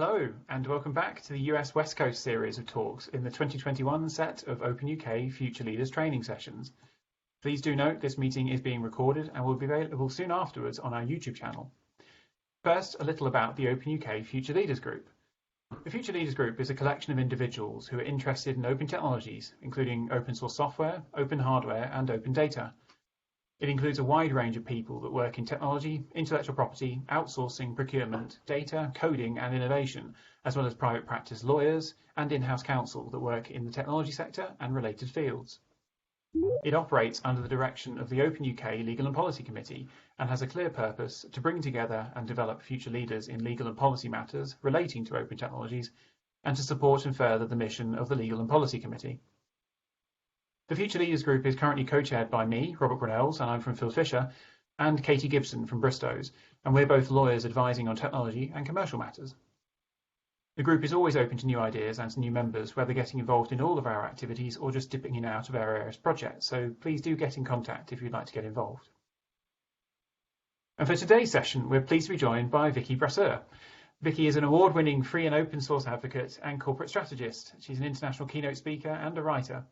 Hello, and welcome back to the US West Coast series of talks in the 2021 set of Open UK Future Leaders training sessions. Please do note this meeting is being recorded and will be available soon afterwards on our YouTube channel. First, a little about the Open UK Future Leaders Group. The Future Leaders Group is a collection of individuals who are interested in open technologies, including open source software, open hardware, and open data. It includes a wide range of people that work in technology, intellectual property, outsourcing, procurement, data, coding and innovation, as well as private practice lawyers and in-house counsel that work in the technology sector and related fields. It operates under the direction of the Open UK Legal and Policy Committee and has a clear purpose to bring together and develop future leaders in legal and policy matters relating to open technologies and to support and further the mission of the Legal and Policy Committee. The Future Leaders Group is currently co-chaired by me, Robert Grinnells, and I'm from Phil Fisher, and Katie Gibson from Bristow's, and we're both lawyers advising on technology and commercial matters. The group is always open to new ideas and to new members, whether getting involved in all of our activities or just dipping in and out of our various projects, so please do get in contact if you'd like to get involved. And for today's session, we're pleased to be joined by Vicky Brasser. Vicky is an award-winning free and open source advocate and corporate strategist. She's an international keynote speaker and a writer.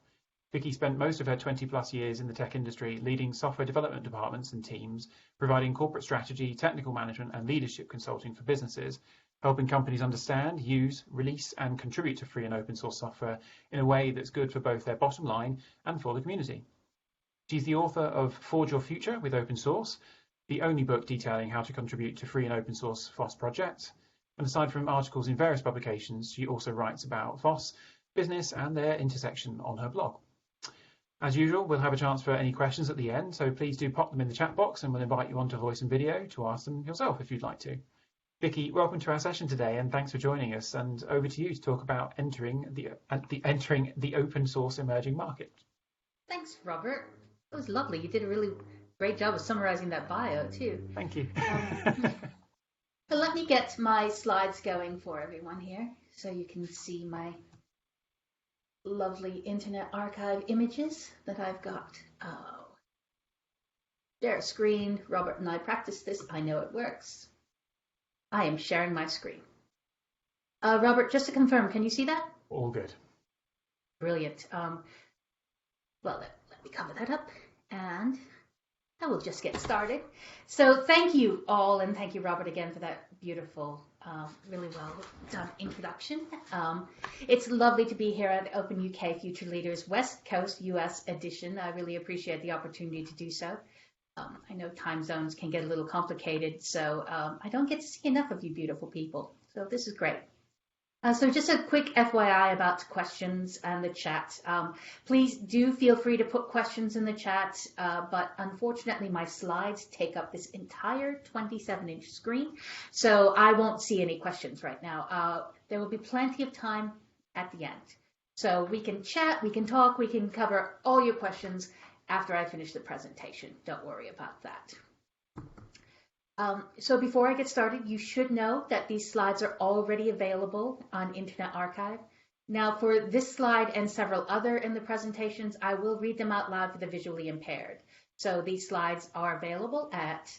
Vicky spent most of her 20-plus years in the tech industry leading software development departments and teams, providing corporate strategy, technical management and leadership consulting for businesses, helping companies understand, use, release and contribute to free and open source software in a way that's good for both their bottom line and for the community. She's the author of Forge Your Future with Open Source, the only book detailing how to contribute to free and open source FOSS projects. And aside from articles in various publications, she also writes about FOSS, business and their intersection on her blog. As usual, we'll have a chance for any questions at the end, so please do pop them in the chat box and we'll invite you onto voice and video to ask them yourself if you'd like to. Vicky, welcome to our session today and thanks for joining us, and over to you to talk about entering the open source emerging market. Thanks, Robert. It was lovely. You did a really great job of summarizing that bio too. Thank you. So let me get my slides going for everyone here so you can see my lovely Internet Archive images that I've got. Oh, share a screen. Robert and I practiced this. I know it works. I am sharing my screen. Robert, just to confirm, can you see that? All good. Brilliant. Well, let me cover that up and I will just get started. So thank you all, and thank you, Robert, again for that beautiful, really well done introduction. It's lovely to be here at Open UK Future Leaders West Coast US edition. I really appreciate the opportunity to do so. I know time zones can get a little complicated, so I don't get to see enough of you beautiful people. So this is great. So just a quick FYI about questions and the chat. Please do feel free to put questions in the chat, but unfortunately my slides take up this entire 27-inch screen, so I won't see any questions right now. There will be plenty of time at the end. So we can chat, we can talk, we can cover all your questions after I finish the presentation. Don't worry about that. So before I get started, you should know that these slides are already available on Internet Archive. Now for this slide and several other in the presentations, I will read them out loud for the visually impaired. So these slides are available at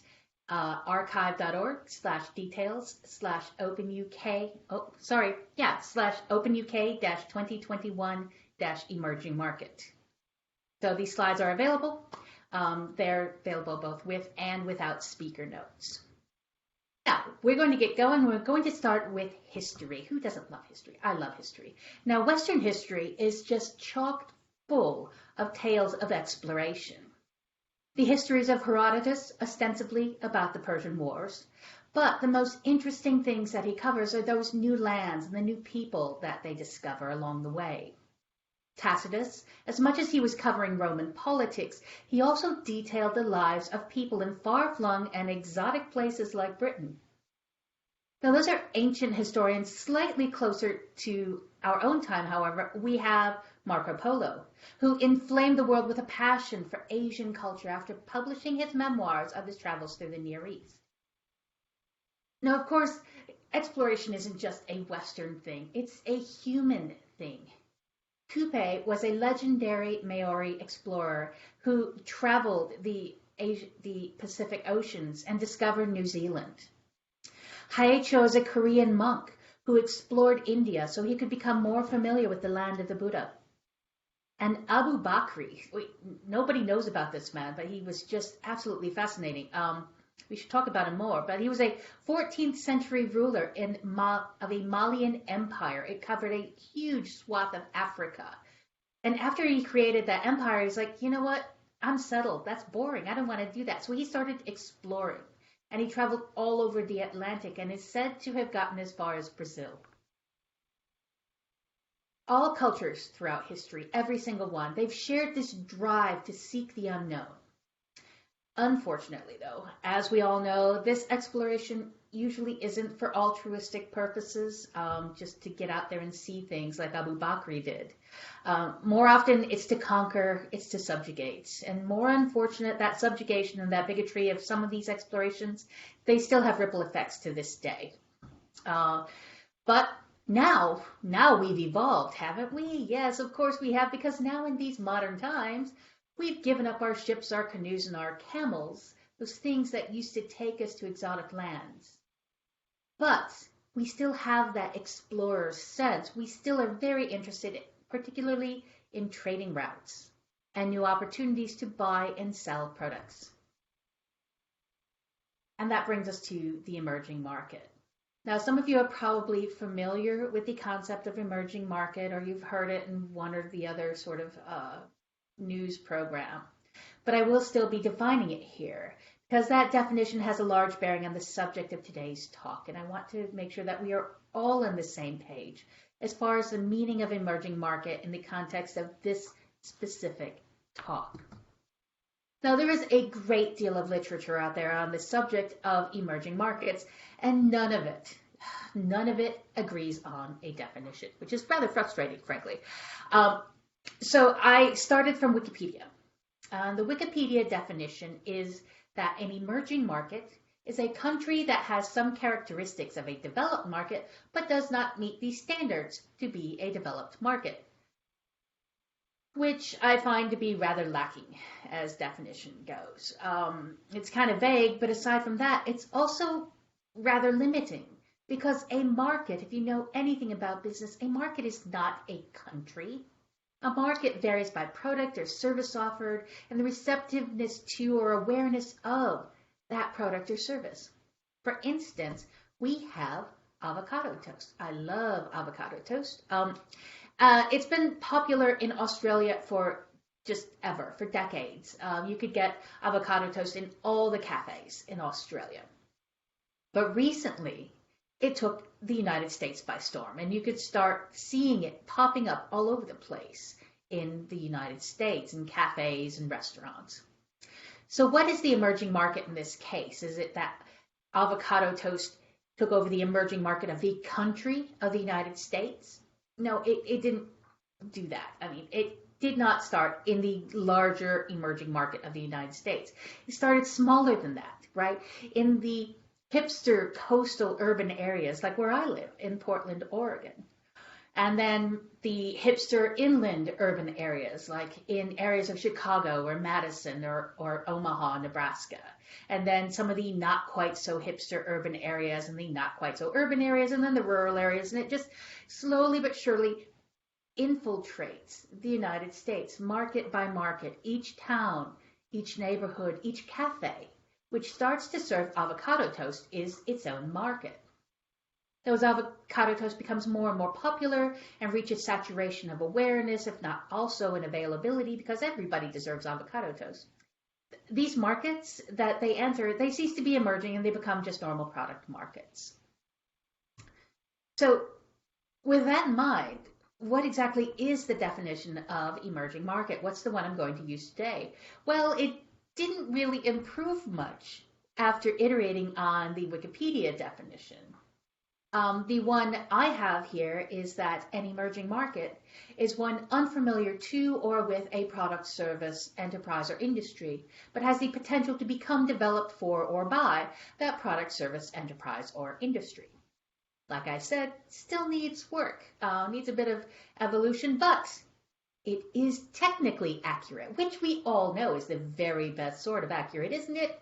archive.org/details/openuk-2021-emerging market. So these slides are available. They're available both with and without speaker notes. Now, we're going to get going. We're going to start with history. Who doesn't love history? I love history. Now, Western history is just chock full of tales of exploration. The histories of Herodotus, ostensibly about the Persian Wars, but the most interesting things that he covers are those new lands and the new people that they discover along the way. Tacitus, as much as he was covering Roman politics, he also detailed the lives of people in far-flung and exotic places like Britain. Now, those are ancient historians. Slightly closer to our own time, however, we have Marco Polo, who inflamed the world with a passion for Asian culture after publishing his memoirs of his travels through the Near East. Now, of course, exploration isn't just a Western thing. It's a human thing. Coupe was a legendary Maori explorer who traveled the Pacific Oceans and discovered New Zealand. Hyecho is a Korean monk who explored India so he could become more familiar with the land of the Buddha. And Abu Bakr, nobody knows about this man, but he was just absolutely fascinating. We should talk about him more, but he was a 14th century ruler of a Malian empire. It covered a huge swath of Africa. And after he created that empire, he's like, you know what? I'm settled. That's boring. I don't want to do that. So he started exploring, and he traveled all over the Atlantic and is said to have gotten as far as Brazil. All cultures throughout history, every single one, they've shared this drive to seek the unknown. Unfortunately, though, as we all know, this exploration usually isn't for altruistic purposes, just to get out there and see things like Abu Bakr did. More often, it's to conquer, it's to subjugate. And more unfortunate, that subjugation and that bigotry of some of these explorations, they still have ripple effects to this day. But now we've evolved, haven't we? Yes, of course we have, because now in these modern times, we've given up our ships, our canoes, and our camels, those things that used to take us to exotic lands. But we still have that explorer sense. We still are very interested, particularly in trading routes and new opportunities to buy and sell products. And that brings us to the emerging market. Now, some of you are probably familiar with the concept of emerging market, or you've heard it in one or the other sort of news program. But I will still be defining it here, because that definition has a large bearing on the subject of today's talk, and I want to make sure that we are all on the same page as far as the meaning of emerging market in the context of this specific talk. Now, there is a great deal of literature out there on the subject of emerging markets, and none of it agrees on a definition, which is rather frustrating, frankly. So I started from Wikipedia. The Wikipedia definition is that an emerging market is a country that has some characteristics of a developed market, but does not meet the standards to be a developed market, which I find to be rather lacking as definition goes. It's kind of vague, but aside from that, it's also rather limiting, because a market, if you know anything about business, a market is not a country. A market varies by product or service offered and the receptiveness to or awareness of that product or service. For instance, we have avocado toast. I love avocado toast. It's been popular in Australia for decades. You could get avocado toast in all the cafes in Australia. But recently, it took the United States by storm, and you could start seeing it popping up all over the place in the United States, in cafes and restaurants. So what is the emerging market in this case? Is it that avocado toast took over the emerging market of the country of the United States? No, it didn't do that. I mean, it did not start in the larger emerging market of the United States. It started smaller than that, right? In the hipster coastal urban areas, like where I live in Portland, Oregon. And then the hipster inland urban areas, like in areas of Chicago or Madison or Omaha, Nebraska. And then some of the not quite so hipster urban areas and the not quite so urban areas, and then the rural areas. And it just slowly but surely infiltrates the United States, market by market, each town, each neighborhood, each cafe, which starts to serve avocado toast, is its own market. Those avocado toast becomes more and more popular and reaches saturation of awareness, if not also in availability, because everybody deserves avocado toast. These markets that they enter, they cease to be emerging and they become just normal product markets. So with that in mind, what exactly is the definition of emerging market? What's the one I'm going to use today? Well, it didn't really improve much after iterating on the Wikipedia definition. The one I have here is that an emerging market is one unfamiliar to or with a product, service, enterprise, or industry, but has the potential to become developed for or by that product, service, enterprise, or industry. Like I said, still needs work, needs a bit of evolution, but it is technically accurate, which we all know is the very best sort of accurate, isn't it?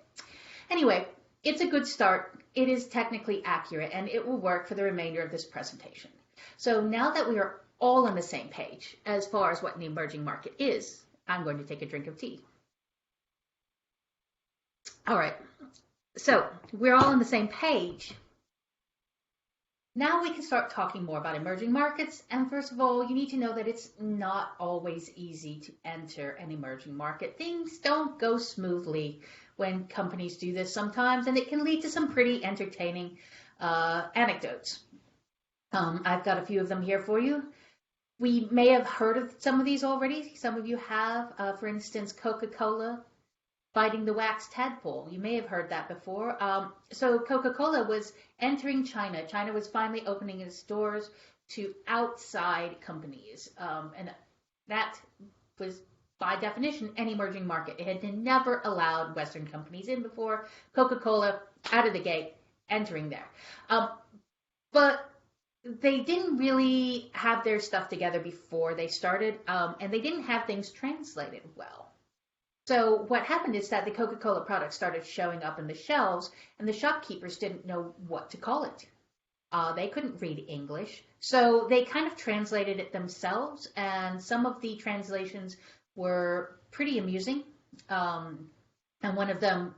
Anyway, it's a good start. it is technically accurate and it will work for the remainder of this presentation. So now that we are all on the same page as far as what an emerging market is, I'm going to take a drink of tea. All right, so we're all on the same page. Now we can start talking more about emerging markets. And first of all, you need to know that it's not always easy to enter an emerging market. Things don't go smoothly when companies do this sometimes, and it can lead to some pretty entertaining anecdotes. I've got a few of them here for you. We may have heard of some of these already. Some of you have, for instance, Coca-Cola fighting the wax tadpole. You may have heard that before. So Coca-Cola was entering China. China was finally opening its doors to outside companies. And that was, by definition, an emerging market. It had never allowed Western companies in before. Coca-Cola, out of the gate, entering there. But they didn't really have their stuff together before they started, and they didn't have things translated well. So what happened is that the Coca-Cola product started showing up in the shelves, and the shopkeepers didn't know what to call it. They couldn't read English, so they kind of translated it themselves, and some of the translations were pretty amusing. And one of them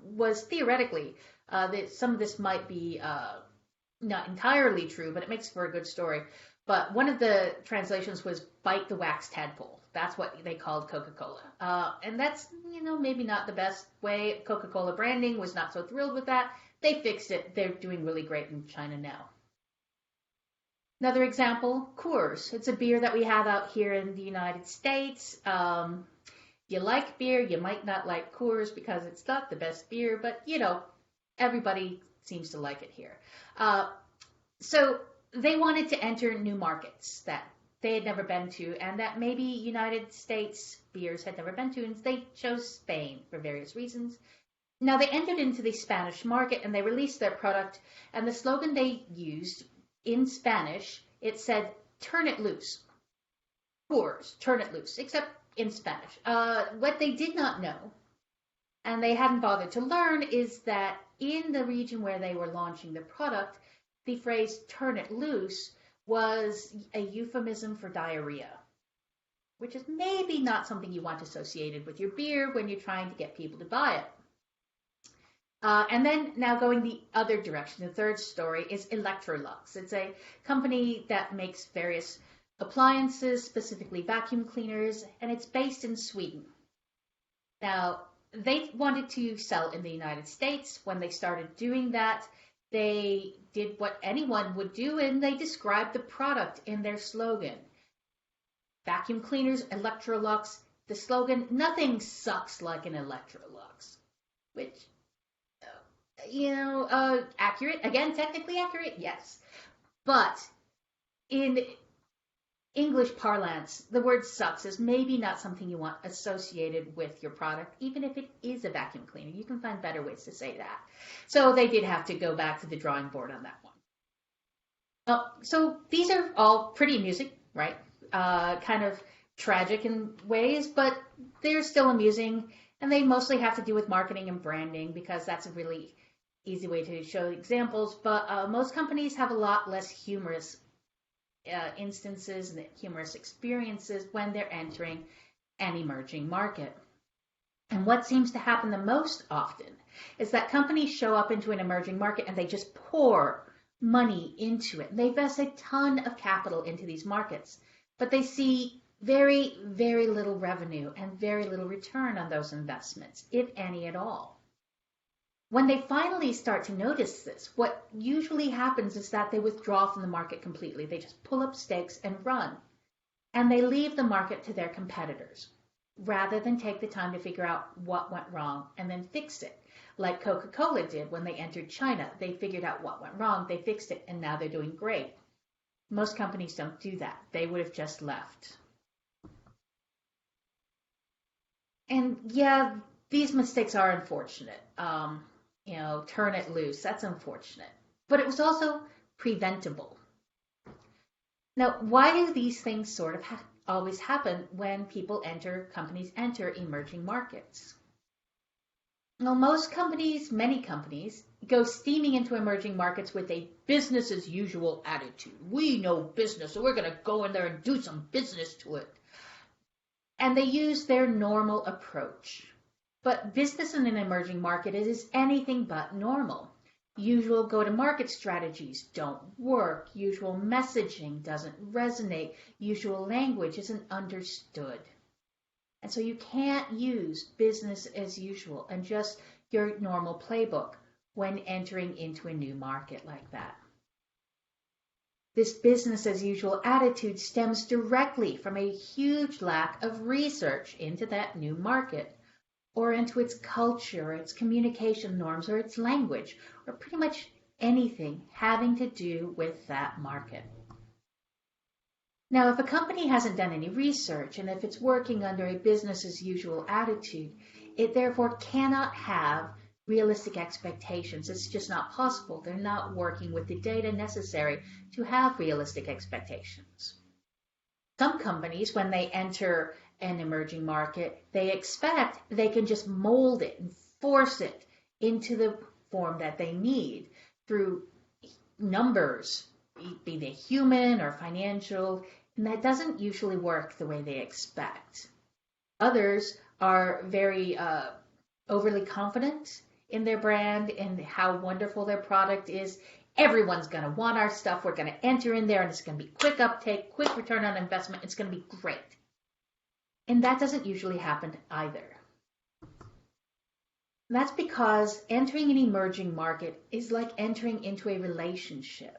was theoretically, that some of this might be not entirely true, but it makes for a good story. But one of the translations was "bite the wax tadpole." That's what they called Coca-Cola. And that's, maybe not the best way. Coca-Cola branding was not so thrilled with that. They fixed it. They're doing really great in China now. Another example, Coors. It's a beer that we have out here in the United States. You like beer, you might not like Coors because it's not the best beer, but, everybody seems to like it here. So they wanted to enter new markets that they had never been to, and that maybe United States beers had never been to, and they chose Spain for various reasons. Now, they entered into the Spanish market, and they released their product, and the slogan they used in Spanish, it said, "Turn it loose." Coors, turn it loose, except in Spanish. What they did not know, and they hadn't bothered to learn, is that in the region where they were launching the product, the phrase "turn it loose" was a euphemism for diarrhea, which is maybe not something you want associated with your beer when you're trying to get people to buy it. And then now going the other direction, the third story is Electrolux. It's a company that makes various appliances, specifically vacuum cleaners, and it's based in Sweden. Now, they wanted to sell in the United States. When they started doing that, they did what anyone would do, and they described the product in their slogan. Vacuum cleaners, Electrolux. The slogan, "Nothing sucks like an Electrolux," which, accurate. Again, technically accurate, yes. But in English parlance, the word "sucks" is maybe not something you want associated with your product, even if it is a vacuum cleaner. You can find better ways to say that. So they did have to go back to the drawing board on that one. So these are all pretty amusing, right? Kind of tragic in ways, but they're still amusing, and they mostly have to do with marketing and branding because that's a really easy way to show examples. But most companies have a lot less humorous instances and humorous experiences when they're entering an emerging market. And what seems to happen the most often is that companies show up into an emerging market and they just pour money into it. They invest a ton of capital into these markets, but they see very, very little revenue and very little return on those investments, if any at all. When they finally start to notice this, what usually happens is that they withdraw from the market completely. They just pull up stakes and run. And they leave the market to their competitors, rather than take the time to figure out what went wrong and then fix it. Like Coca-Cola did when they entered China. They figured out what went wrong, they fixed it, and now they're doing great. Most companies don't do that. They would have just left. And yeah, these mistakes are unfortunate. Turn it loose. That's unfortunate. But it was also preventable. Now, why do these things sort of always happen when companies enter emerging markets? Well, many companies, go steaming into emerging markets with a business as usual attitude. We know business, so we're going to go in there and do some business to it. And they use their normal approach. But business in an emerging market is anything but normal. Usual go-to-market strategies don't work. Usual messaging doesn't resonate. Usual language isn't understood. And so you can't use business as usual and just your normal playbook when entering into a new market like that. This business as usual attitude stems directly from a huge lack of research into that new market, or into its culture, or its communication norms, or its language, or pretty much anything having to do with that market. Now, if a company hasn't done any research, and if it's working under a business as usual attitude, it therefore cannot have realistic expectations. It's just not possible. They're not working with the data necessary to have realistic expectations. Some companies, when they enter an emerging market, they expect they can just mold it and force it into the form that they need through numbers, be they human or financial, and that doesn't usually work the way they expect. Others are very overly confident in their brand and how wonderful their product is. Everyone's going to want our stuff. We're going to enter in there, and it's going to be quick uptake, quick return on investment. It's going to be great. And that doesn't usually happen either. That's because entering an emerging market is like entering into a relationship.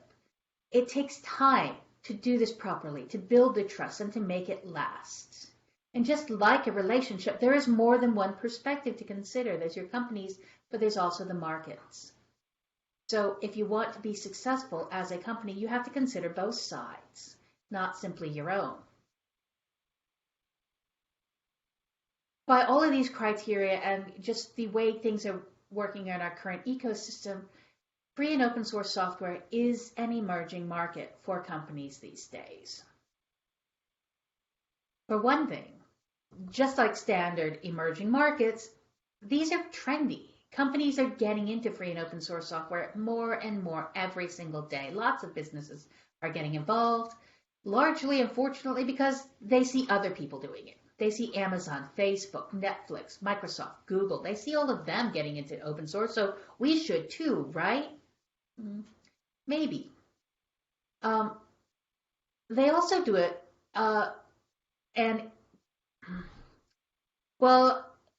It takes time to do this properly, to build the trust and to make it last. And just like a relationship, there is more than one perspective to consider. There's your companies, but there's also the markets. So if you want to be successful as a company, you have to consider both sides, not simply your own. By all of these criteria and just the way things are working in our current ecosystem, free and open source software is an emerging market for companies these days. For one thing, just like standard emerging markets, these are trendy. Companies are getting into free and open source software more and more every single day. Lots of businesses are getting involved, largely, unfortunately, because they see other people doing it. They see Amazon, Facebook, Netflix, Microsoft, Google. They see all of them getting into open source, so we should too, right? Maybe. They also do it,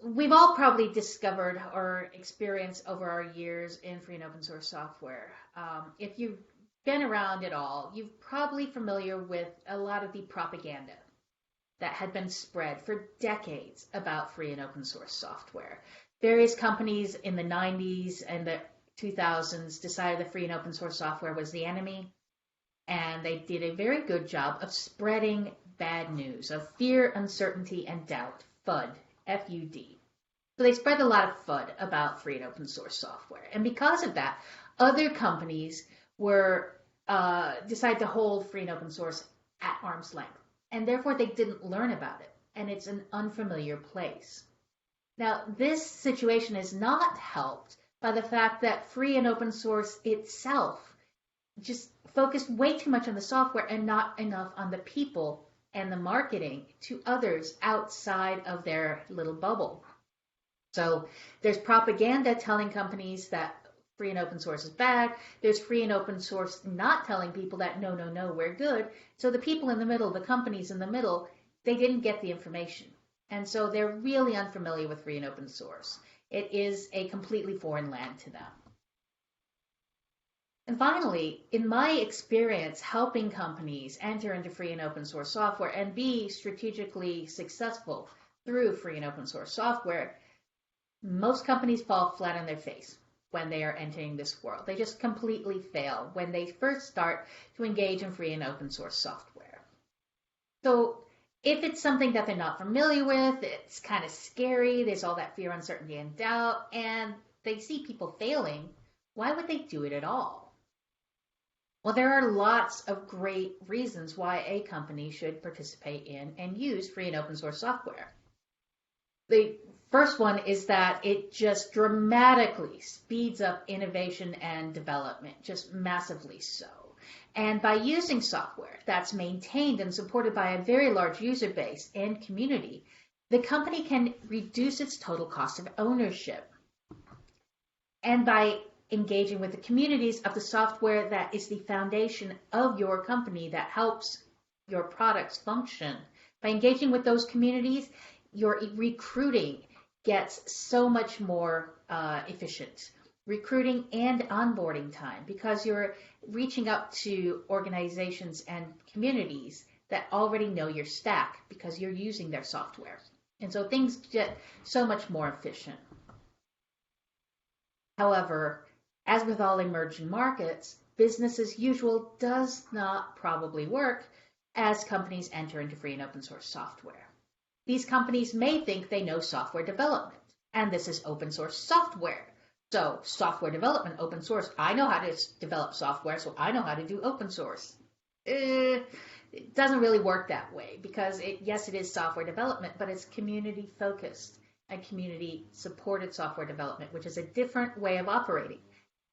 we've all probably discovered or experienced over our years in free and open source software. If you've been around at all, you're probably familiar with a lot of the propaganda that had been spread for decades about free and open source software. Various companies in the 90s and the 2000s decided that free and open source software was the enemy, and they did a very good job of spreading bad news, of fear, uncertainty, and doubt, FUD, F-U-D. So they spread a lot of FUD about free and open source software. And because of that, other companies decided to hold free and open source at arm's length. And therefore, they didn't learn about it. And it's an unfamiliar place. Now, this situation is not helped by the fact that free and open source itself just focused way too much on the software and not enough on the people and the marketing to others outside of their little bubble. So there's propaganda telling companies that free and open source is bad. There's free and open source not telling people that no, we're good. So the people in the middle, the companies in the middle, they didn't get the information. And so they're really unfamiliar with free and open source. It is a completely foreign land to them. And finally, in my experience helping companies enter into free and open source software and be strategically successful through free and open source software, most companies fall flat on their face when they are entering this world. They just completely fail when they first start to engage in free and open source software. So if it's something that they're not familiar with, it's kind of scary, there's all that fear, uncertainty, and doubt, and they see people failing, why would they do it at all? Well, there are lots of great reasons why a company should participate in and use free and open source software. The first one is that it just dramatically speeds up innovation and development, just massively so. And by using software that's maintained and supported by a very large user base and community, the company can reduce its total cost of ownership. And by engaging with the communities of the software that is the foundation of your company that helps your products function, by engaging with those communities, your recruiting gets so much more efficient. Recruiting and onboarding time, because you're reaching out to organizations and communities that already know your stack because you're using their software. And so things get so much more efficient. However, as with all emerging markets, business as usual does not probably work as companies enter into free and open source software. These companies may think they know software development, and this is open source software. So software development, open source. I know how to develop software, so I know how to do open source. It doesn't really work that way because, yes, it is software development, but it's community focused and community supported software development, which is a different way of operating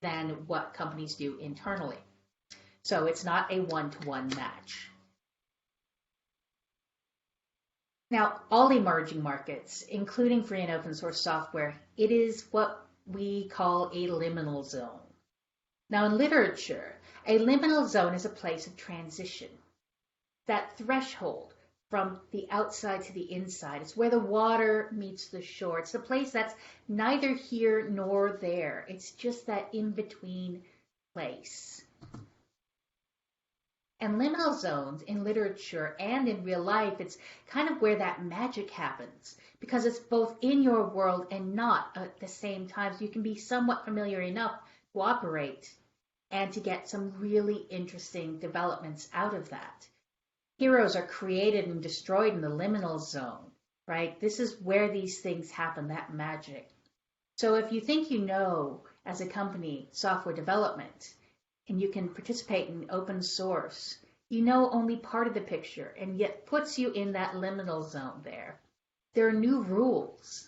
than what companies do internally. So it's not a one-to-one match. Now, all emerging markets, including free and open source software, it is what we call a liminal zone. Now, in literature, a liminal zone is a place of transition. That threshold from the outside to the inside. It's where the water meets the shore. It's a place that's neither here nor there. It's just that in-between place. And liminal zones in literature and in real life, it's kind of where that magic happens because it's both in your world and not at the same time. So you can be somewhat familiar enough to operate and to get some really interesting developments out of that. Heroes are created and destroyed in the liminal zone, right? This is where these things happen, that magic. So if you think you know, as a company, software development, and you can participate in open source, you know only part of the picture, and yet puts you in that liminal zone there. There are new rules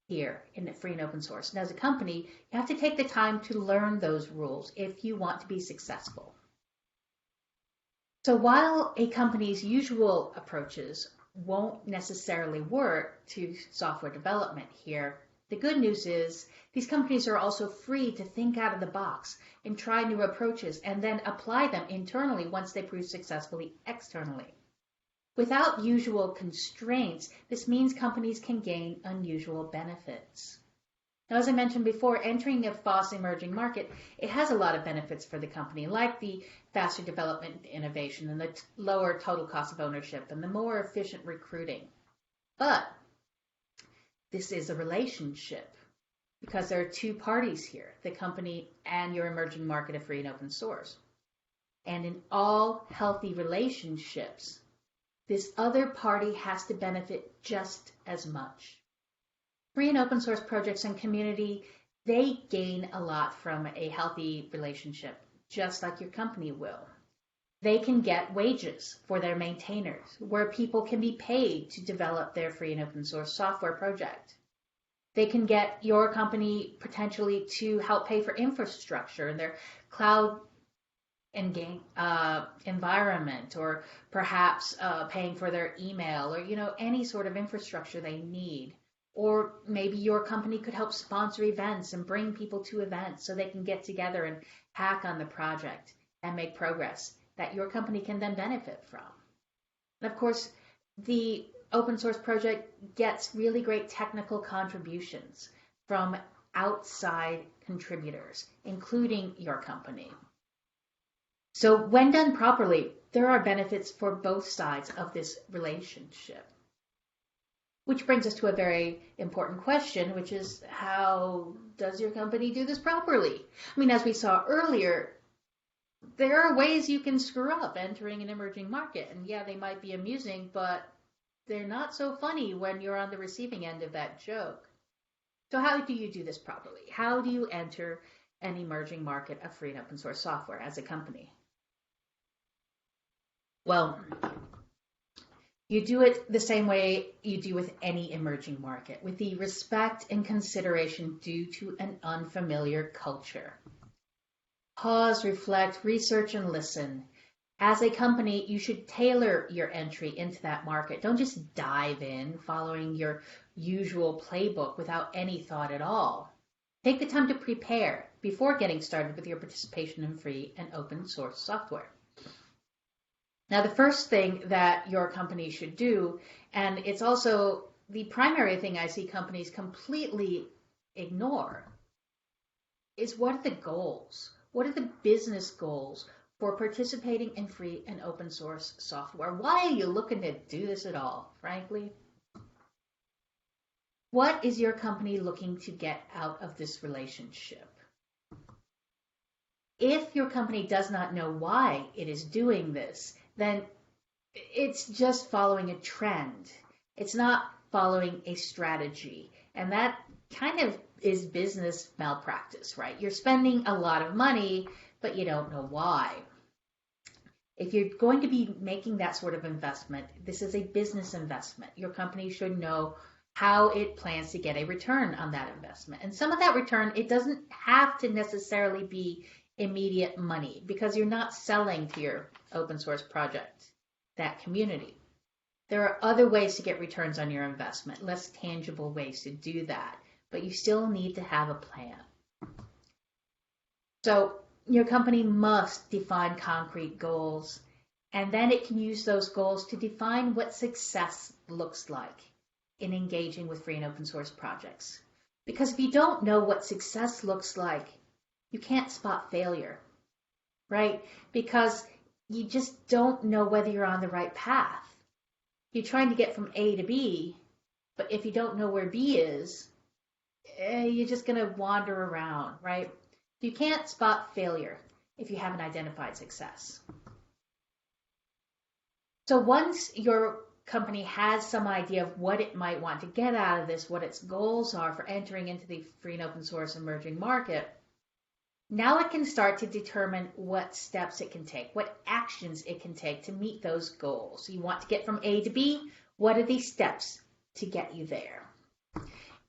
here in the free and open source. And as a company, you have to take the time to learn those rules if you want to be successful. So while a company's usual approaches won't necessarily work to software development here, the good news is these companies are also free to think out of the box and try new approaches and then apply them internally once they prove successfully externally. Without usual constraints, this means companies can gain unusual benefits. Now, as I mentioned before, entering a fast emerging market, it has a lot of benefits for the company, like the faster development and innovation and the lower total cost of ownership and the more efficient recruiting. But this is a relationship because there are two parties here, the company and your emerging market of free and open source. And in all healthy relationships, this other party has to benefit just as much. Free and open source projects and community, they gain a lot from a healthy relationship, just like your company will. They can get wages for their maintainers, where people can be paid to develop their free and open source software project. They can get your company potentially to help pay for infrastructure in their cloud environment, or perhaps paying for their email, or any sort of infrastructure they need. Or maybe your company could help sponsor events and bring people to events so they can get together and hack on the project and make progress that your company can then benefit from. And of course, the open source project gets really great technical contributions from outside contributors, including your company. So when done properly, there are benefits for both sides of this relationship. Which brings us to a very important question, which is, how does your company do this properly? I mean, as we saw earlier, there are ways you can screw up entering an emerging market. And yeah, they might be amusing, but they're not so funny when you're on the receiving end of that joke. So how do you do this properly? How do you enter an emerging market of free and open source software as a company? Well, You do it the same way you do with any emerging market, with the respect and consideration due to an unfamiliar culture. Pause, reflect, research, and listen. As a company, you should tailor your entry into that market. Don't just dive in following your usual playbook without any thought at all. Take the time to prepare before getting started with your participation in free and open source software. Now, the first thing that your company should do, and it's also the primary thing I see companies completely ignore, is what are the goals? What are the business goals for participating in free and open source software? Why are you looking to do this at all, frankly? What is your company looking to get out of this relationship? If your company does not know why it is doing this, then it's just following a trend. It's not following a strategy. And that kind of is business malpractice, right? You're spending a lot of money, but you don't know why. If you're going to be making that sort of investment, this is a business investment. Your company should know how it plans to get a return on that investment. And some of that return, it doesn't have to necessarily be immediate money, because you're not selling to your open source project, that community. There are other ways to get returns on your investment, less tangible ways to do that, but you still need to have a plan. So your company must define concrete goals, and then it can use those goals to define what success looks like in engaging with free and open source projects. Because if you don't know what success looks like, you can't spot failure, right? Because you just don't know whether you're on the right path. You're trying to get from A to B, but if you don't know where B is, you're just going to wander around, right? You can't spot failure if you haven't identified success. So once your company has some idea of what it might want to get out of this, what its goals are for entering into the free and open source emerging market, now it can start to determine what steps it can take, what actions it can take to meet those goals. You want to get from A to B, what are these steps to get you there?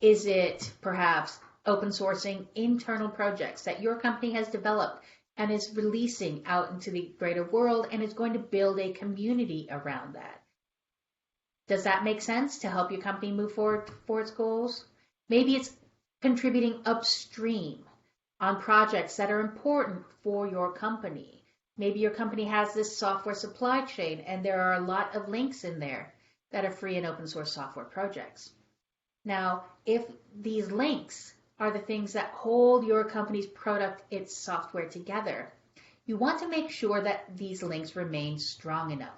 Is it perhaps open sourcing internal projects that your company has developed and is releasing out into the greater world and is going to build a community around that? Does that make sense to help your company move forward for its goals? Maybe it's contributing upstream on projects that are important for your company. Maybe your company has this software supply chain and there are a lot of links in there that are free and open source software projects. Now, if these links are the things that hold your company's product, its software together, you want to make sure that these links remain strong enough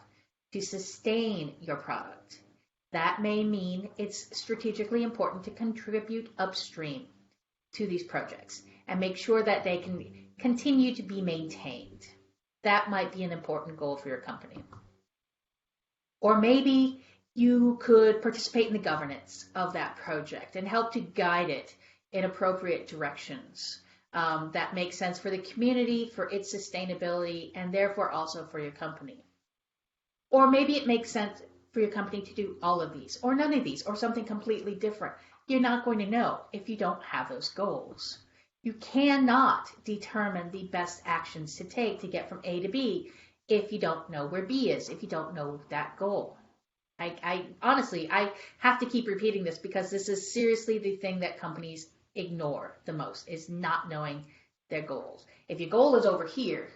to sustain your product. That may mean it's strategically important to contribute upstream to these projects and make sure that they can continue to be maintained. That might be an important goal for your company. Or maybe you could participate in the governance of that project and help to guide it in appropriate directions that make sense for the community, for its sustainability, and therefore also for your company. Or maybe it makes sense for your company to do all of these, or none of these, or something completely different. You're not going to know if you don't have those goals. You cannot determine the best actions to take to get from A to B if you don't know where B is, if you don't know that goal. I honestly have to keep repeating this because this is seriously the thing that companies ignore the most, is not knowing their goals. If your goal is over here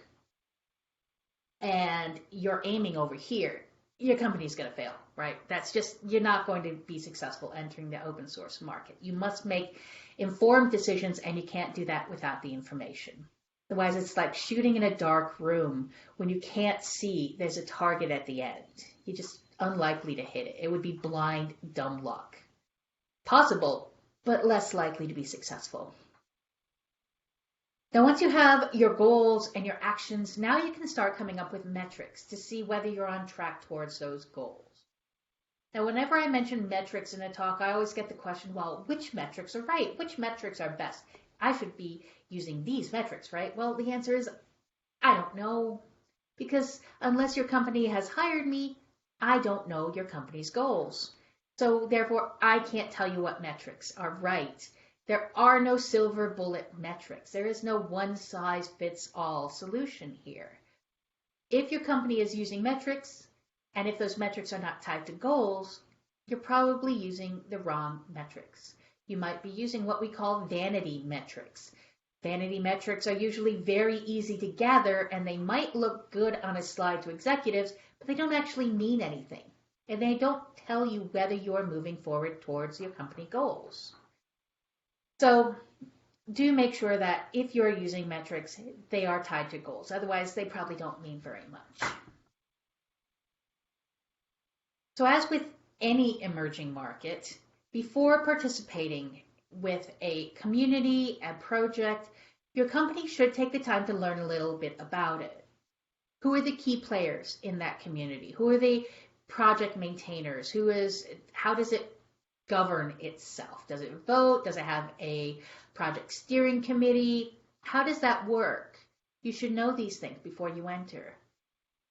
and you're aiming over here, your company's going to fail, right? That's just, you're not going to be successful entering the open source market. You must make informed decisions, and you can't do that without the information. Otherwise, it's like shooting in a dark room when you can't see there's a target at the end. You're just unlikely to hit it. It would be blind, dumb luck. Possible, but less likely to be successful. Now, once you have your goals and your actions, now you can start coming up with metrics to see whether you're on track towards those goals. Now, whenever I mention metrics in a talk, I always get the question, well, which metrics are right? Which metrics are best? I should be using these metrics, right? Well, the answer is, I don't know. Because unless your company has hired me, I don't know your company's goals. So therefore, I can't tell you what metrics are right. There are no silver bullet metrics. There is no one-size-fits-all solution here. If your company is using metrics, and if those metrics are not tied to goals, you're probably using the wrong metrics. You might be using what we call vanity metrics. Vanity metrics are usually very easy to gather, and they might look good on a slide to executives, but they don't actually mean anything. And they don't tell you whether you're moving forward towards your company goals. So do make sure that if you're using metrics, they are tied to goals. Otherwise, they probably don't mean very much. So as with any emerging market, before participating with a community, a project, your company should take the time to learn a little bit about it. Who are the key players in that community? Who are the project maintainers? How does it govern itself? Does it vote? Does it have a project steering committee? How does that work? You should know these things before you enter.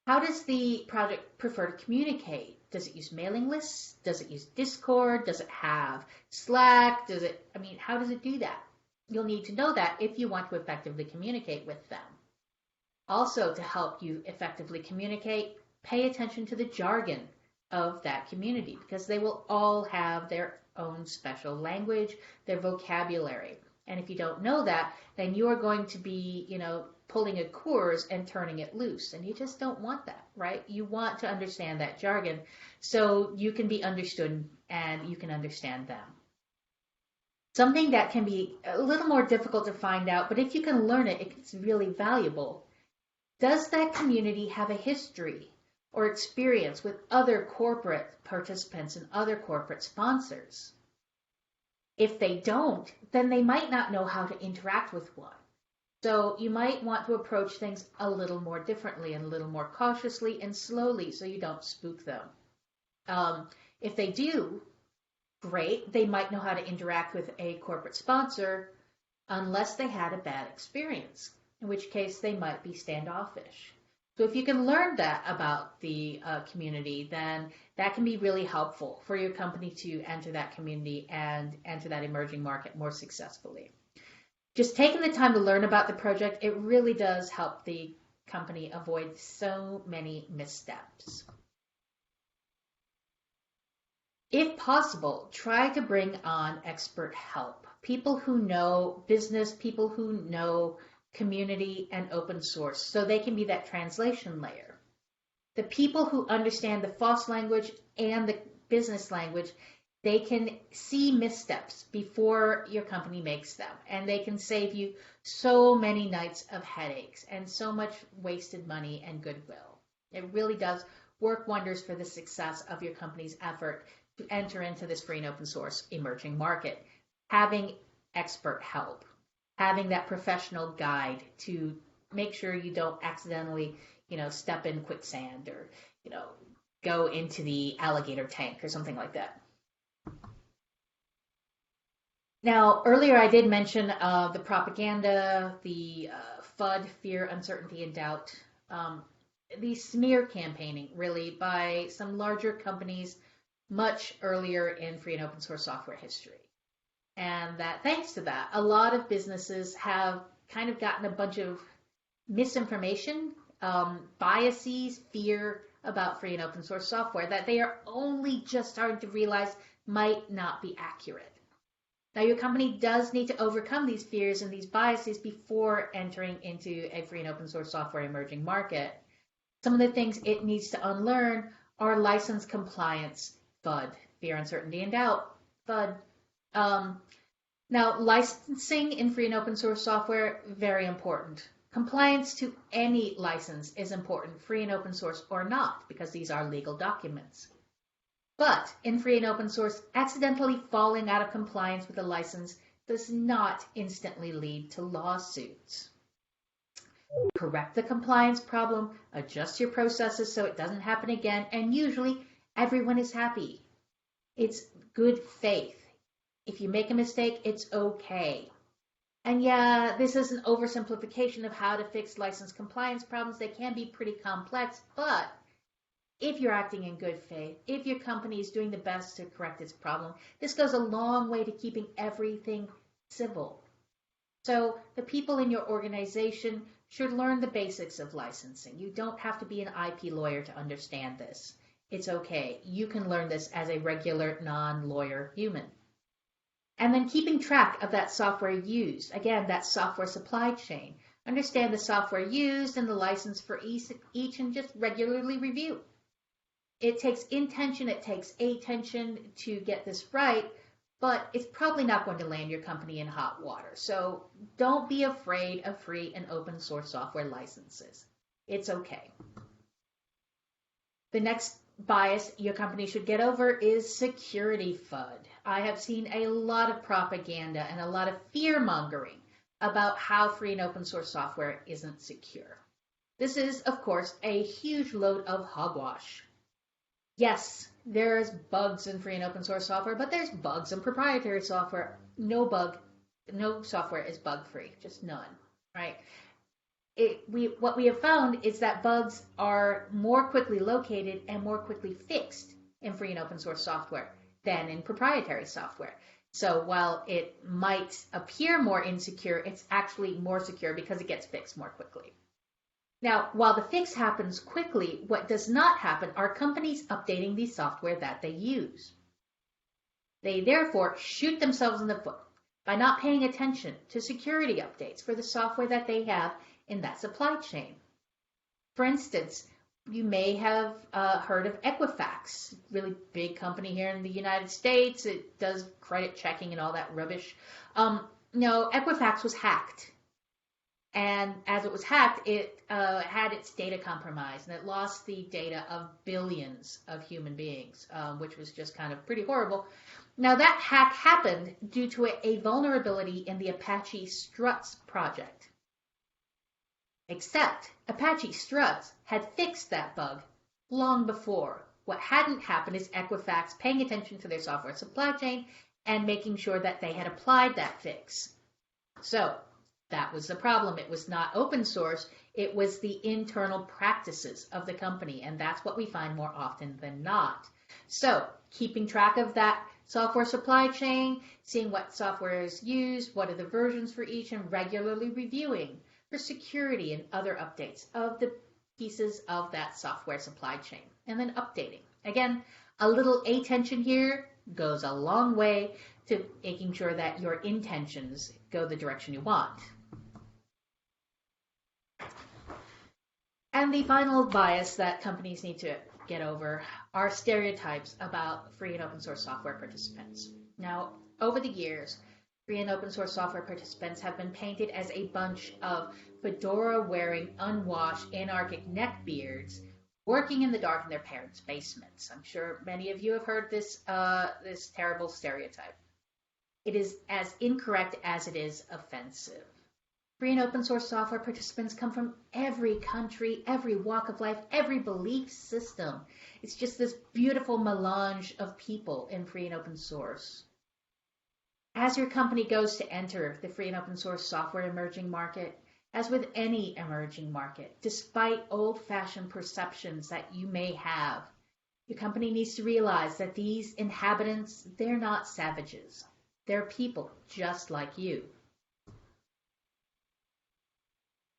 How does the project prefer to communicate? Does it use mailing lists? Does it use Discord? Does it have Slack? How does it do that? You'll need to know that if you want to effectively communicate with them. Also, to help you effectively communicate, pay attention to the jargon of that community, because they will all have their own special language, their vocabulary. And if you don't know that, then you are going to be, pulling a Coors and turning it loose. And you just don't want that, right? You want to understand that jargon so you can be understood and you can understand them. Something that can be a little more difficult to find out, but if you can learn it, it's really valuable. Does that community have a history or experience with other corporate participants and other corporate sponsors? If they don't, then they might not know how to interact with one. So you might want to approach things a little more differently and a little more cautiously and slowly so you don't spook them. If they do, great, they might know how to interact with a corporate sponsor unless they had a bad experience, in which case they might be standoffish. So if you can learn that about the community, then that can be really helpful for your company to enter that community and enter that emerging market more successfully. Just taking the time to learn about the project, it really does help the company avoid so many missteps. If possible, try to bring on expert help. People who know business, people who know community and open source, so they can be that translation layer. The people who understand the FOSS language and the business language, they can see missteps before your company makes them, and they can save you so many nights of headaches and so much wasted money and goodwill. It really does work wonders for the success of your company's effort to enter into this free and open source emerging market. Having expert help, having that professional guide to make sure you don't accidentally, step in quicksand or, go into the alligator tank or something like that. Now, earlier I did mention the propaganda, the FUD, fear, uncertainty, and doubt, the smear campaigning, really, by some larger companies much earlier in free and open source software history. And that thanks to that, a lot of businesses have kind of gotten a bunch of misinformation, biases, fear about free and open source software that they are only just starting to realize might not be accurate. Now, your company does need to overcome these fears and these biases before entering into a free and open source software emerging market. Some of the things it needs to unlearn are license compliance, FUD, fear, uncertainty, and doubt, FUD. Now, licensing in free and open source software, very important. Compliance to any license is important, free and open source or not, because these are legal documents. But in free and open source, accidentally falling out of compliance with a license does not instantly lead to lawsuits. Correct the compliance problem, adjust your processes so it doesn't happen again, and usually everyone is happy. It's good faith. If you make a mistake, it's okay. And yeah, this is an oversimplification of how to fix license compliance problems. They can be pretty complex, but if you're acting in good faith, if your company is doing the best to correct its problem, this goes a long way to keeping everything civil. So the people in your organization should learn the basics of licensing. You don't have to be an IP lawyer to understand this. It's okay. You can learn this as a regular non-lawyer human. And then keeping track of that software used. Again, that software supply chain. Understand the software used and the license for each and just regularly review. It takes intention, it takes attention to get this right, but it's probably not going to land your company in hot water. So don't be afraid of free and open source software licenses. It's okay. The next bias your company should get over is security FUD. I have seen a lot of propaganda and a lot of fear-mongering about how free and open source software isn't secure. This is, of course, a huge load of hogwash. Yes, there's bugs in free and open source software, but there's bugs in proprietary software. No software is bug-free, just none, right? What we have found is that bugs are more quickly located and more quickly fixed in free and open source software than in proprietary software. So while it might appear more insecure, it's actually more secure because it gets fixed more quickly. Now, while the fix happens quickly, what does not happen are companies updating the software that they use. They therefore shoot themselves in the foot by not paying attention to security updates for the software that they have in that supply chain. For instance, you may have heard of Equifax, really big company here in the United States. It does credit checking and all that rubbish. Equifax was hacked. And as it was hacked, it had its data compromised, and it lost the data of billions of human beings, which was just kind of pretty horrible. Now, that hack happened due to a vulnerability in the Apache Struts project. Except Apache Struts had fixed that bug long before. What hadn't happened is Equifax paying attention to their software supply chain and making sure that they had applied that fix. So that was the problem. It was not open source. It was the internal practices of the company, and that's what we find more often than not. So keeping track of that software supply chain, seeing what software is used, what are the versions for each, and regularly reviewing for security and other updates of the pieces of that software supply chain, and then updating. Again, a little attention here goes a long way to making sure that your intentions go the direction you want. And the final bias that companies need to get over are stereotypes about free and open source software participants. Now, over the years, free and open source software participants have been painted as a bunch of fedora-wearing, unwashed, anarchic neckbeards working in the dark in their parents' basements. I'm sure many of you have heard this terrible stereotype. It is as incorrect as it is offensive. Free and open source software participants come from every country, every walk of life, every belief system. It's just this beautiful melange of people in free and open source. As your company goes to enter the free and open source software emerging market, as with any emerging market, despite old-fashioned perceptions that you may have, your company needs to realize that these inhabitants, they're not savages. They're people just like you.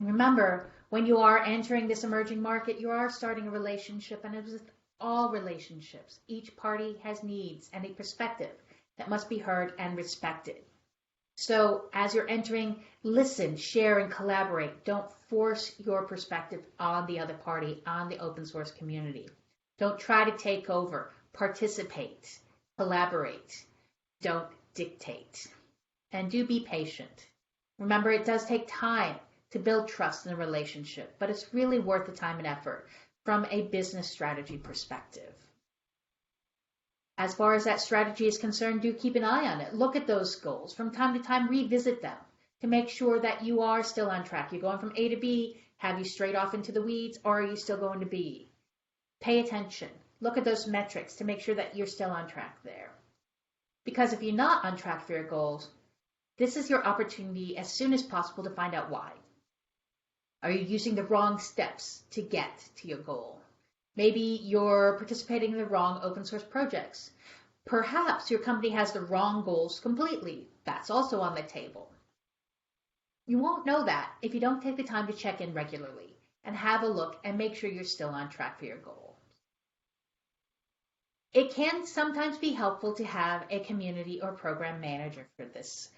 Remember, when you are entering this emerging market, you are starting a relationship, and as with all relationships, each party has needs and a perspective that must be heard and respected. So as you're entering, listen, share, and collaborate. Don't force your perspective on the other party, on the open source community. Don't try to take over. Participate. Collaborate. Don't dictate. And do be patient. Remember, it does take time to build trust in a relationship, but it's really worth the time and effort from a business strategy perspective. As far as that strategy is concerned, do keep an eye on it. Look at those goals. From time to time, revisit them to make sure that you are still on track. You're going from A to B. Have you strayed off into the weeds, or are you still going to B? Pay attention. Look at those metrics to make sure that you're still on track there. Because if you're not on track for your goals, this is your opportunity as soon as possible to find out why. Are you using the wrong steps to get to your goal? Maybe you're participating in the wrong open source projects. Perhaps your company has the wrong goals completely. That's also on the table. You won't know that if you don't take the time to check in regularly and have a look and make sure you're still on track for your goal. It can sometimes be helpful to have a community or program manager for this.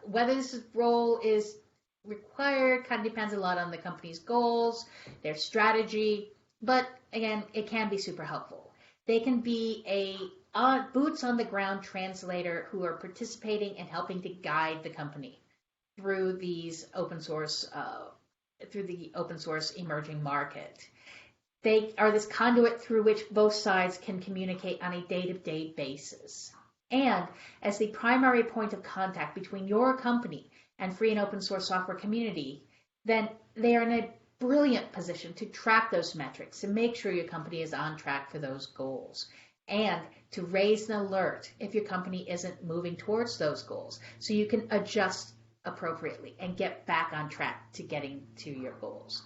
Whether this role is required kind of depends a lot on the company's goals, their strategy, but again, it can be super helpful. They can be a boots on the ground translator who are participating and helping to guide the company through these open source, through the open source emerging market. They are this conduit through which both sides can communicate on a day-to-day basis. And as the primary point of contact between your company and free and open source software community, then they are in a brilliant position to track those metrics and make sure your company is on track for those goals, and to raise an alert if your company isn't moving towards those goals, so you can adjust appropriately and get back on track to getting to your goals.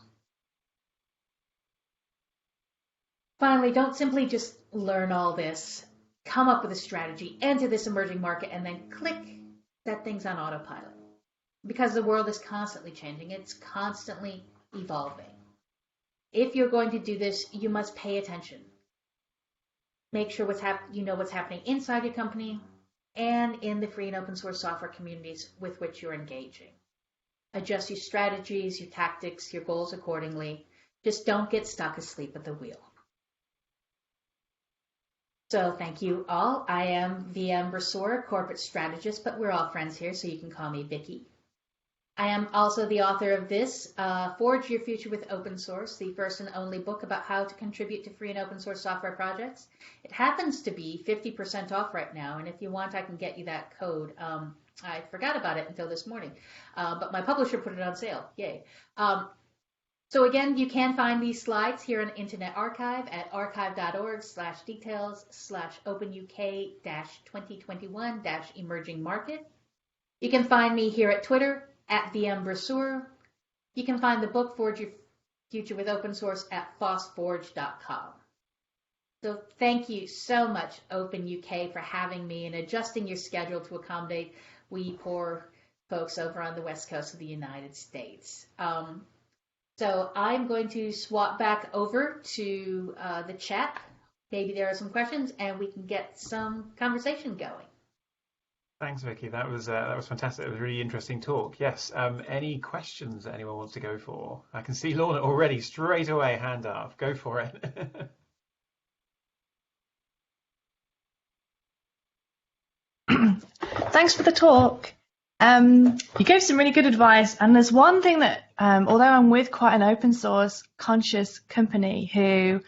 Finally, don't simply just learn all this, come up with a strategy, enter this emerging market, and then click that thing's on autopilot. Because the world is constantly changing, it's constantly evolving. If you're going to do this, you must pay attention. Make sure you know what's happening inside your company and in the free and open source software communities with which you're engaging. Adjust your strategies, your tactics, your goals accordingly. Just don't get stuck asleep at the wheel. So thank you all. I am VM Brasseur, corporate strategist, but we're all friends here, so you can call me Vicky. I am also the author of this, Forge Your Future with Open Source, the first and only book about how to contribute to free and open source software projects. It happens to be 50% off right now, and if you want, I can get you that code. I forgot about it until this morning, but my publisher put it on sale. Yay. So again, you can find these slides here in Internet Archive at archive.org/details/openuk-2021-emerging market. You can find me here at Twitter at VM Brasseur. You can find the book Forge Your Future with Open Source at fossforge.com. So thank you so much, OpenUK, for having me and adjusting your schedule to accommodate we poor folks over on the west coast of the United States. So I'm going to swap back over to the chat. Maybe there are some questions and we can get some conversation going. Thanks, Vicky. That was fantastic. It was a really interesting talk. Yes. Any questions that anyone wants to go for? I can see Lorna already straight away, hand up. Go for it. Thanks for the talk. You gave some really good advice, and there's one thing that, although I'm with quite an open source conscious company who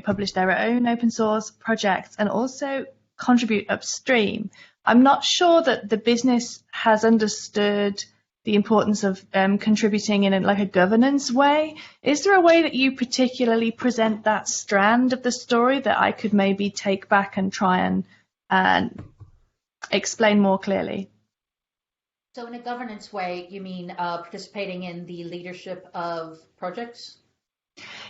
publish their own open source projects and also contribute upstream, I'm not sure that the business has understood the importance of contributing in a governance way. Is there a way that you particularly present that strand of the story that I could maybe take back and try and explain more clearly? So in a governance way, you mean participating in the leadership of projects?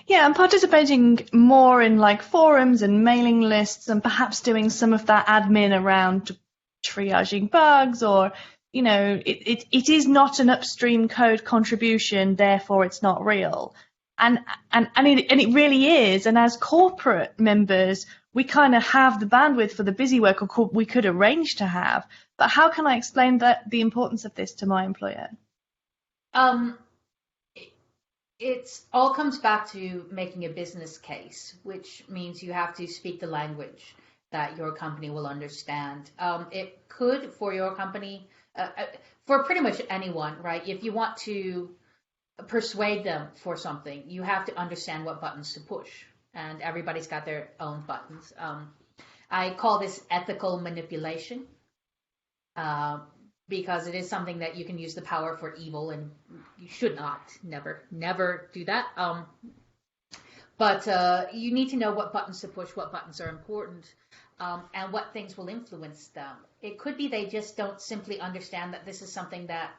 Yeah, I'm participating more in forums and mailing lists and perhaps doing some of that admin around triaging bugs, or, it is not an upstream code contribution, therefore it's not real. And it really is. And as corporate members, we kind of have the bandwidth for the busy work, or we could arrange to have. But how can I explain the importance of this to my employer? It all comes back to making a business case, which means you have to speak the language that your company will understand. It could, for your company, for pretty much anyone, right? If you want to persuade them for something, you have to understand what buttons to push, and everybody's got their own buttons. I call this ethical manipulation. Because it is something that you can use the power for evil, and you should not, never do that. But you need to know what buttons to push, what buttons are important, and what things will influence them. It could be they just don't simply understand that this is something that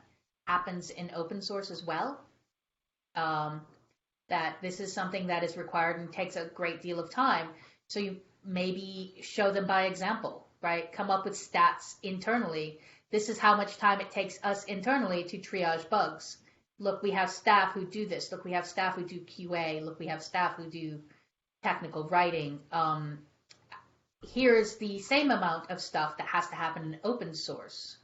happens in open source as well. that this is something that is required and takes a great deal of time. So you maybe show them by example, right? Come up with stats internally. This is how much time it takes us internally to triage bugs. Look, we have staff who do this. Look, we have staff who do QA. Look, we have staff who do technical writing. Here's the same amount of stuff that has to happen in open source.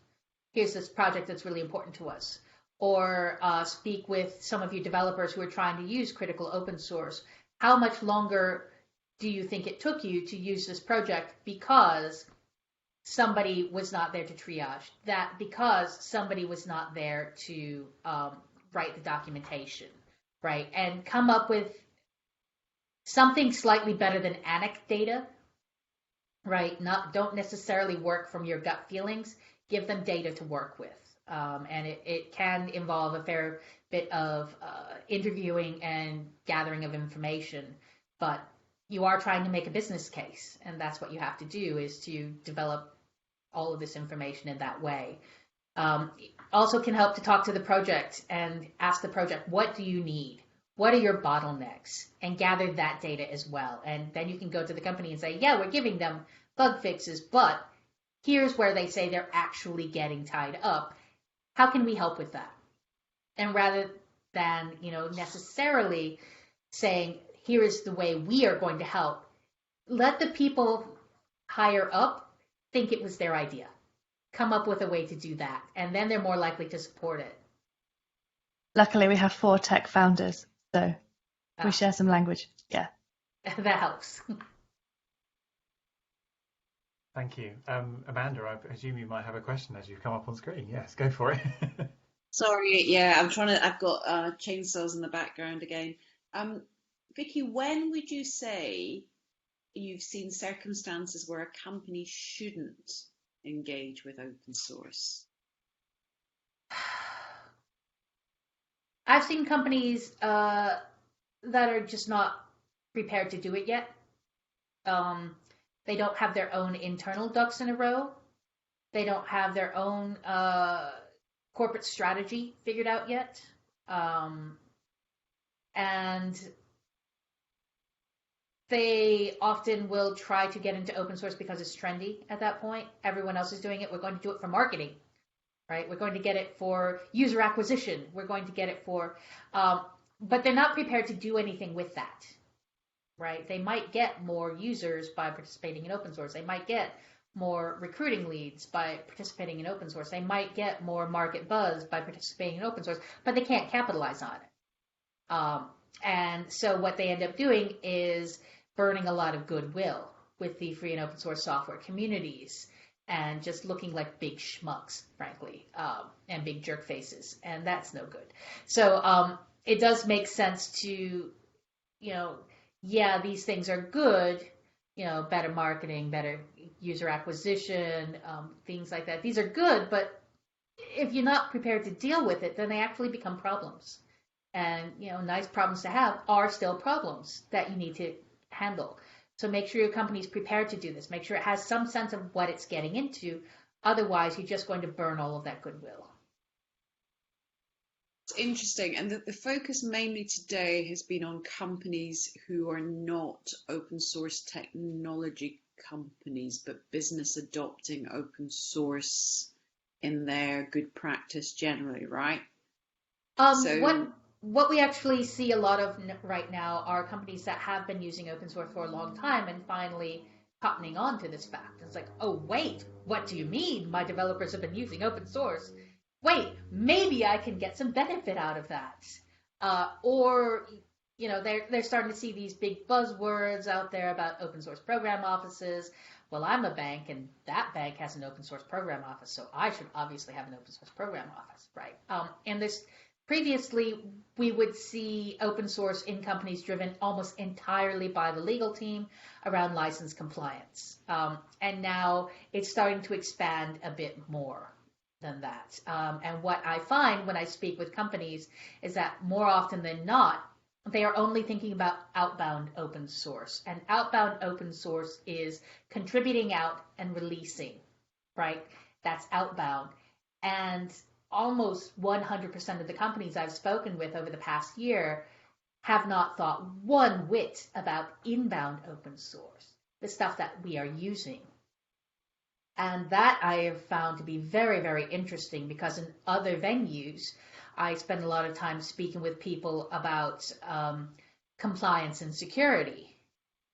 Here's this project that's really important to us. Or speak with some of your developers who are trying to use critical open source. How much longer do you think it took you to use this project because somebody was not there to triage? That because somebody was not there to write the documentation, right? And come up with something slightly better than anecdata, right? Don't necessarily work from your gut feelings. Give them data to work with. And it can involve a fair bit of interviewing and gathering of information, but you are trying to make a business case, and that's what you have to do, is to develop all of this information in that way. Also can help to talk to the project and ask the project, what do you need? What are your bottlenecks? And gather that data as well. And then you can go to the company and say, yeah, we're giving them bug fixes, but here's where they say they're actually getting tied up. How can we help with that? And rather than, necessarily saying, here is the way we are going to help, let the people higher up think it was their idea. Come up with a way to do that, and then they're more likely to support it. Luckily, we have 4 tech founders, so we share some language. Yeah. That helps. Thank you. Amanda, I presume you might have a question as you've come up on screen. Yes, go for it. Sorry, yeah, I've got chainsaws in the background again. Vicky, when would you say you've seen circumstances where a company shouldn't engage with open source? I've seen companies that are just not prepared to do it yet. They don't have their own internal ducks in a row. They don't have their own corporate strategy figured out yet. And they often will try to get into open source because it's trendy at that point. Everyone else is doing it. We're going to do it for marketing, right? We're going to get it for user acquisition. We're going to get it for, but they're not prepared to do anything with that, right? They might get more users by participating in open source. They might get more recruiting leads by participating in open source. They might get more market buzz by participating in open source, but they can't capitalize on it. And so what they end up doing is burning a lot of goodwill with the free and open source software communities and just looking like big schmucks, frankly, and big jerk faces. And that's no good. So it does make sense to, yeah, these things are good, better marketing, better user acquisition, things like that. These are good, but if you're not prepared to deal with it, then they actually become problems. And, nice problems to have are still problems that you need to handle. So make sure your company's prepared to do this. Make sure it has some sense of what it's getting into. Otherwise, you're just going to burn all of that goodwill. It's interesting. And the focus mainly today has been on companies who are not open source technology companies, but business adopting open source in their good practice generally, right? What we actually see a lot of right now are companies that have been using open source for a long time and finally cottoning on to this fact. It's like, oh, wait, what do you mean my developers have been using open source? Wait, maybe I can get some benefit out of that. Or they're starting to see these big buzzwords out there about open source program offices. Well, I'm a bank, and that bank has an open source program office, so I should obviously have an open source program office, right? And this previously, we would see open source in companies driven almost entirely by the legal team around license compliance. And now it's starting to expand a bit more than that. And what I find when I speak with companies is that more often than not, they are only thinking about outbound open source. And outbound open source is contributing out and releasing, right? That's outbound. And almost 100% of the companies I've spoken with over the past year have not thought one whit about inbound open source, the stuff that we are using. And that I have found to be very, very interesting, because in other venues, I spend a lot of time speaking with people about compliance and security.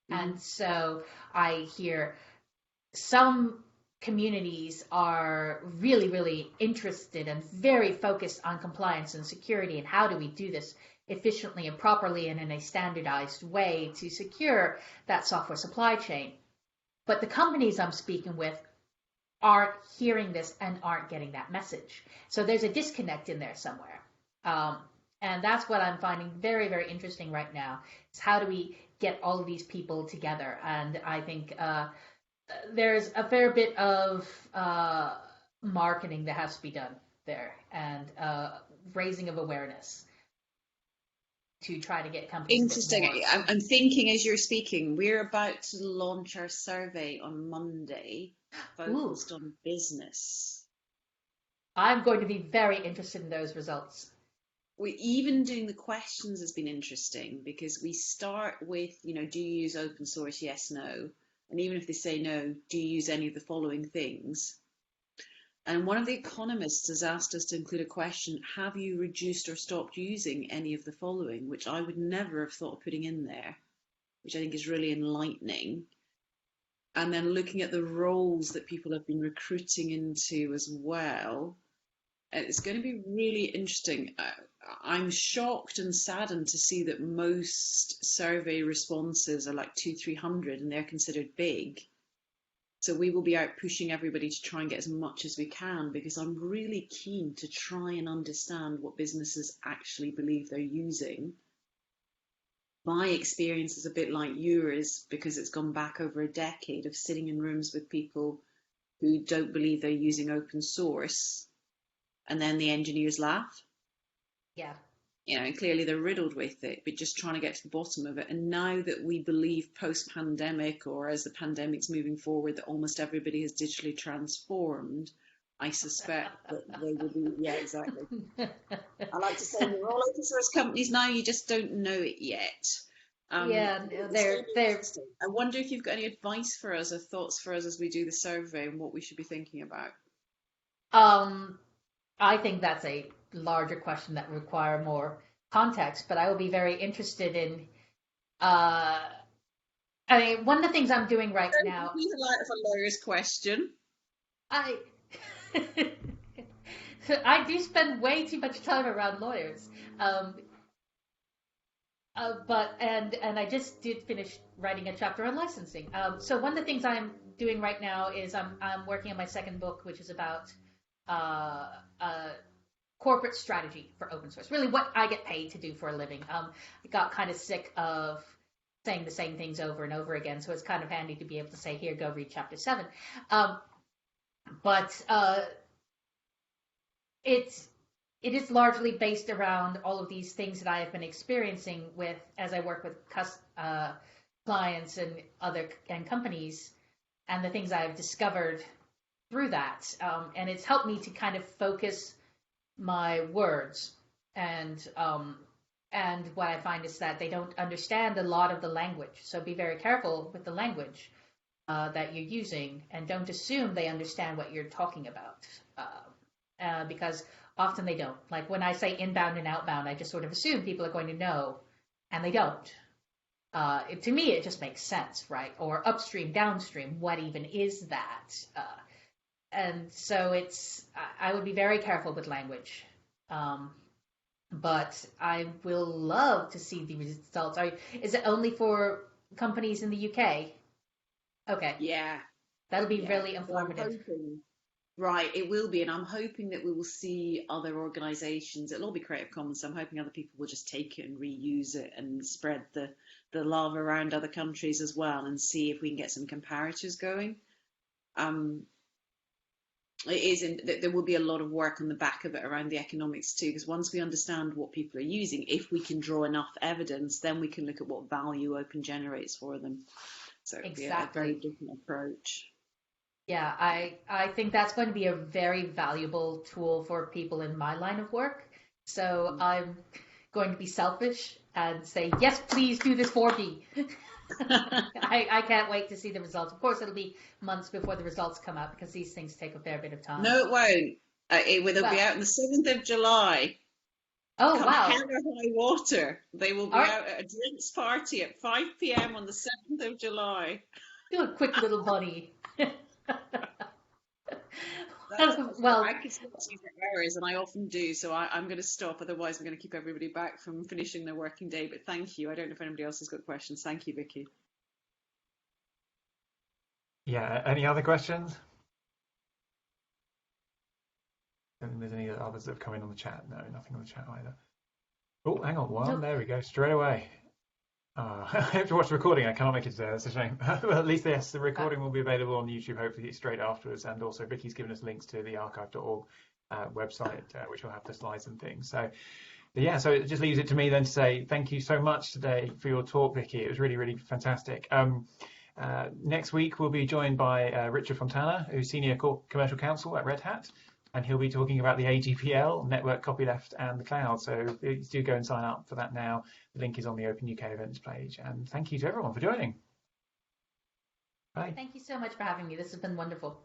And so I hear some communities are really, really interested and very focused on compliance and security, and how do we do this efficiently and properly and in a standardized way to secure that software supply chain. But the companies I'm speaking with aren't hearing this and aren't getting that message. So there's a disconnect in there somewhere. And that's what I'm finding very, very interesting right now, is how do we get all of these people together? And I think there's a fair bit of marketing that has to be done there, and raising of awareness to try to get companies. Interesting. I'm thinking as you're speaking, we're about to launch our survey on Monday, focused on business. I'm going to be very interested in those results. Even doing the questions has been interesting, because we start with, do you use open source? Yes, no. And even if they say no, do you use any of the following things? And one of the economists has asked us to include a question, have you reduced or stopped using any of the following, which I would never have thought of putting in there, which I think is really enlightening. And then looking at the roles that people have been recruiting into as well. It's going to be really interesting. I'm shocked and saddened to see that most survey responses are like 200-300, and they're considered big. So we will be out pushing everybody to try and get as much as we can, because I'm really keen to try and understand what businesses actually believe they're using. My experience is a bit like yours, because it's gone back over a decade of sitting in rooms with people who don't believe they're using open source, and then the engineers laugh. Yeah. And clearly they're riddled with it, but just trying to get to the bottom of it. And now that we believe post-pandemic, or as the pandemic's moving forward, that almost everybody has digitally transformed, I suspect that they will be, yeah, exactly. I like to say we're all open source companies now, you just don't know it yet. They're I wonder if you've got any advice for us or thoughts for us as we do the survey and what we should be thinking about. I think that's a larger question that require more context, but I will be very interested in one of the things I'm doing right now. He's a light of a lawyer's question. I do spend way too much time around lawyers. But I just did finish writing a chapter on licensing. So one of the things I'm doing right now is I'm working on my second book, which is about corporate strategy for open source. Really, what I get paid to do for a living. I got kind of sick of saying the same things over and over again, so it's kind of handy to be able to say, "Here, go read chapter 7." But it is largely based around all of these things that I have been experiencing as I work with clients and companies, and the things I've discovered through that. And it's helped me to kind of focus my words. And what I find is that they don't understand a lot of the language. So be very careful with the language that you're using, and don't assume they understand what you're talking about. Because often they don't. Like when I say inbound and outbound, I just sort of assume people are going to know, and they don't. To me, it just makes sense, right? Or upstream, downstream, what even is that? And so I would be very careful with language. But I will love to see the results. Is it only for companies in the UK? Okay. Yeah. That'll be really informative. Right, it will be, and I'm hoping that we will see other organisations. It'll all be Creative Commons, so I'm hoping other people will just take it and reuse it and spread the love around other countries as well, and see if we can get some comparators going. There will be a lot of work on the back of it around the economics too, because once we understand what people are using, if we can draw enough evidence, then we can look at what value Open generates for them. So exactly. Yeah, a very different approach. Yeah, I think that's going to be a very valuable tool for people in my line of work. So I'm going to be selfish and say, yes, please do this for me. I can't wait to see the results. Of course, it'll be months before the results come out because these things take a fair bit of time. No, it won't. It will be out on the 7th of July. Oh, Come wow. hell or high water. They will be All right. out at a drinks party at 5 p.m. on the 7th of July. Do a quick little bunny. Well, I could speak to you for hours, and I often do, so I'm going to stop. Otherwise, I'm going to keep everybody back from finishing their working day. But thank you. I don't know if anybody else has got questions. Thank you, Vicky. Yeah, any other questions? I don't think there's any others that have come in on the chat. No, nothing on the chat either. Oh, hang on one. Nope. There we go. Straight away. I have to watch the recording. I cannot make it today. That's a shame. Well, at least, yes, the recording will be available on YouTube, hopefully straight afterwards. And also, Vicky's given us links to the archive.org website, which will have the slides and things. So, yeah, so it just leaves it to me then to say thank you so much today for your talk, Vicky. It was really, really fantastic. Next week, we'll be joined by Richard Fontana, who's Senior Commercial Counsel at Red Hat. And he'll be talking about the AGPL, network copyleft, and the cloud. So please do go and sign up for that now. The link is on the Open UK events page. And thank you to everyone for joining. Bye. Thank you so much for having me. This has been wonderful.